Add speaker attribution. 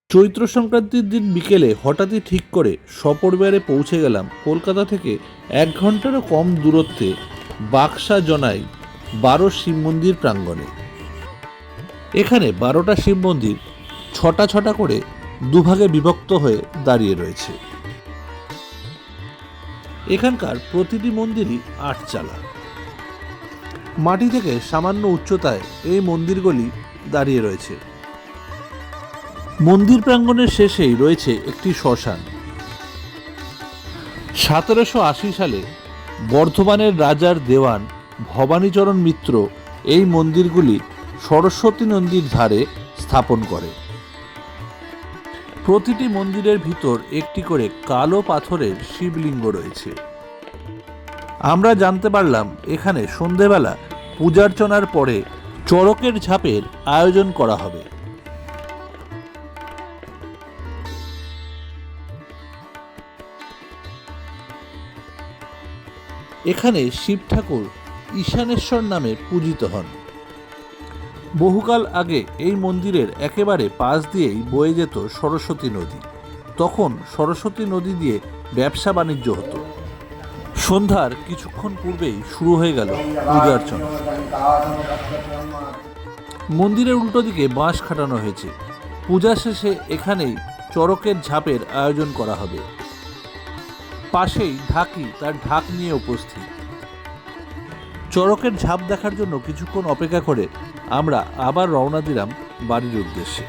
Speaker 1: চৈত্র সংক্রান্তির দিন বিকেলে হঠাৎই ঠিক করে সপরিবারে পৌঁছে গেলাম কলকাতা থেকে 1 ঘন্টারও কম দূরত্বে বাক্সা জনাই 12 শিব মন্দির প্রাঙ্গণে। এখানে 12টা শিব মন্দির ছটা ছটা করে দুভাগে বিভক্ত হয়ে দাঁড়িয়ে রয়েছে। এখানকার প্রতিটি মন্দিরই 8 চালা। মাটি থেকে সামান্য উচ্চতায় এই মন্দিরগুলি দাঁড়িয়ে রয়েছে। মন্দির প্রাঙ্গণের শেষেই রয়েছে একটি শ্মশান। 1780 সালে বর্ধমানের রাজার দেওয়ান ভবানীচরণ মিত্র এই মন্দিরগুলি সরস্বতী নদীর ধারে স্থাপন করে। প্রতিটি মন্দিরের ভিতর একটি করে কালো পাথরের শিবলিঙ্গ রয়েছে। আমরা জানতে পারলাম এখানে সন্ধেবেলা পূজার্চনার পরে চড়কের ঝাঁপের আয়োজন করা হবে। এখানে শিব ঠাকুর ঈশানেশ্বর নামে পূজিত হন। বহুকাল আগে এই মন্দিরের একেবারে পাশ দিয়েই বয়ে যেত সরস্বতী নদী। তখন সরস্বতী নদী দিয়ে ব্যবসা বাণিজ্য হতো। সন্ধ্যার কিছুক্ষণ পূর্বেই শুরু হয়ে গেল পূজার্চনা। মন্দিরের উল্টো দিকে বাঁশ খাটানো হয়েছে। পূজা শেষে এখানেই চড়কের ঝাঁপের আয়োজন করা হবে। পাশেই ঢাকি তার ঢাক নিয়ে উপস্থিত। চড়কের ঝাঁপ দেখার জন্য কিছুক্ষণ অপেক্ষা করে আমরা আবার রওনা দিলাম বাড়ির উদ্দেশ্যে।